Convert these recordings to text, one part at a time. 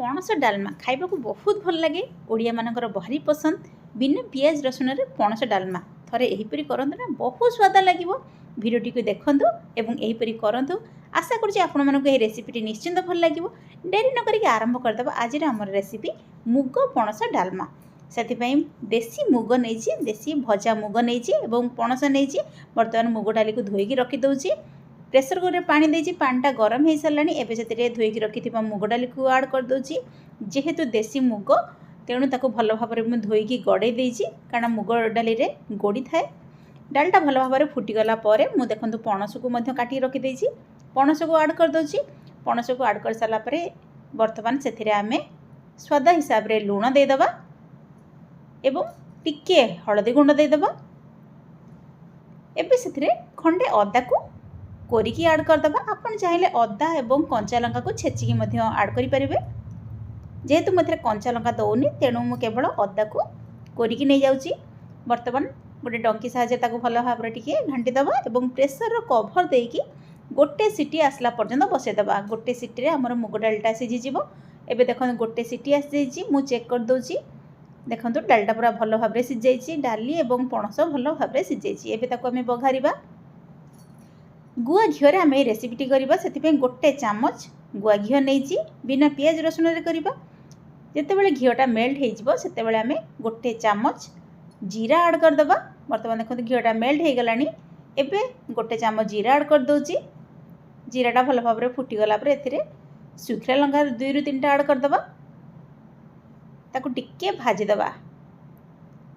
पणस डालमा खाइबा को बहुत भल लगे ओडिया मानकर भारी पसंद बिना पियाज रसुन रे पणस डालमा थरे एहीपरि करंतु ना बहुत स्वाद लागिवो। भिडियोटी को देखंतु एवं एहीपरि करंतु। आशा करूछि आपण मानक एही रेसिपीटी निश्चिंत भल लागिवो। डेरी न करिक आरंभ करदबा आज हमर रेसिपी मुग पणस डालमा। सेथिपई देसी मुग नैछि, देसी भजा मुग नैछि एवं पणस नैछि। वर्तमान मुग डाली को धोईकी रखि दउछि। प्रेसर कुकर में पानी देछि, पानीटा गरम हो सारानी। एबे से धोईकी रखि मुग डाली को आड कर दूची। जेहेतु देसी मुग तेणु ताको भल भाव में धोईकी गड़े देछि, कारण मुग डाली रे गोड़ी थाए। डालटा भल भाव में फुटीगला मु देखंतु पणस को मध्य काटी रखि देछि। पणस को आड कर दूची। पणस को आड कर सारा परे वर्तमान सेथिरे आमे स्वाद हिसाब रे लूण दे दबा एवं टिके हळदी गुंड दे दबा। एबे सेथिरे खंडे अदा को कोरिकी आड कर दबा। आपण चाहिले अदा एवं कंचा लंका को छेचिकी मध्य आड करि परिबे। जेहेतु मथे कंचा लंका दउनी तेणु मु केवल अदा को कोरिकी नै जाउची। वर्तमान गोटे डंकी साहाय्य ताको भल भाव रे टिके घांटी दबा एवं प्रेसर रो कवर देकी गोटे सीटी आसला पर्यंत बसे दबा। गोटे सीटी रे हमर मुग डालटा सिझी जिवो। एबे देखन गोटे सीटी आसी जाइची, मु चेक कर दउची। देखंतु डालटा पूरा भल भाव रे सिझी जाइची, डाली एवं पणस भल भाव रे सिझी जाइची। एबे ताको हमें बघारिबा। गुआ घिओ रे आम ये रेसिपीटी करबा। सेतिपई गोटे चामच गुआ घिओ नैची, बिना पियाज रसुन रे करबा। जेतेबेले घिओटा मेल्ट हो जिवो सेतेबेले आमे गोटे चामच जीरा आड कर दबा। वर्तमान देखंतु घिओटा मेल्ट हो गलानी। एबे गोटे चामच जीरा आड कर दउची। जीराटा भल भाव रे फुटी गला परे एथिरे सुखला लंका 2 रु 3टा आड कर दबा। ताको टिके भाजी दबा।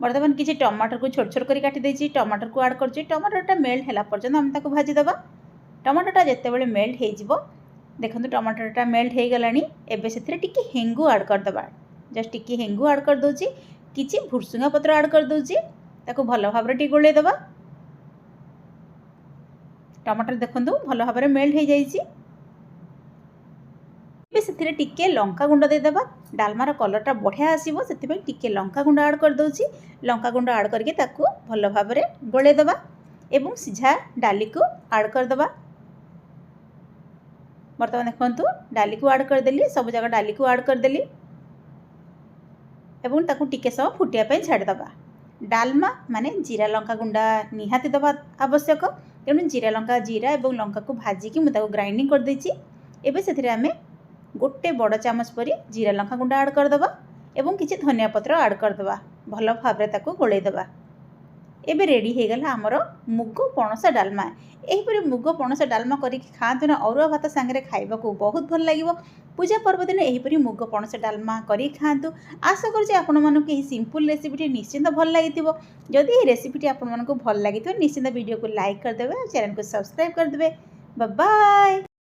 वर्तमान किसी टमाटर को छोट छोट कर काटी देछि। टमाटर को आड करछि। टमाटरटा मेल्ट होला पर्यंत हम ताको भाजी दबा। टमाटरटा जेतेबेले मेल्ट हो जिवो देखंतु टमाटरटा मेल्ट हो गलानी। एबे सेथिरे टिके हेंगु आड कर दबा। जस्ट टिके हेंगु आड कर दउछि। किछि भुरसुंगा पत्र आड कर दउछि। ताको भल भाव रे टिके गोळे दबा। टमाटर देखंतु भल भाव रे मेल्ट हो जाइछि। एबे सेथिरे टिके लंका गुंड दे दबा। डालमार कलरटा बढ़िया आसीबो, सेथिपई टिके लंका गुंड आड कर दउछि। लंका गुंड आड करके ताकू भल भाव रे गोळे दबा एवं सिझा डाली को आड कर दबा। वर्तमान देखंतु डाली को आड कर देली। सब जगह डाली को आड कर देली एवं ताकू टिके समय फुटिया पे छाड़ दबा। डालमा माने जीरा लंका गुंडा निहाती दबा आवश्यक। तेणु जीरा एवं लंका को भाजिकी मु ताकू ग्राइंडिंग कर देछि। एबे सेथिरे आमे गोटे बड़ चामच परी जीरा लंका गुंडा आड कर दबा एवं किछि धनिया पत्र आड कर दबा। भल भाव रे ताकू गोळे दबा। एबे रेडी हो गला हमर मुग पणस डालमा। एहीपरि मुग पणस डालमा करिक खातु ना, अरुआ भात संगे खाइबा को बहुत भल लागिवो। पूजा पर्व दिन एहीपरि मुग पणस डालमा करि खातु। आशा करूछि आपण मानक एही सिंपल रेसिपीटी निश्चिंत भल लागिथिबो। जदि एही रेसिपीटी आपण मानक भल लागिथिबो निश्चिंत वीडियो को लाइक कर देबे, चैनल को सब्सक्राइब कर देबे। Bye bye.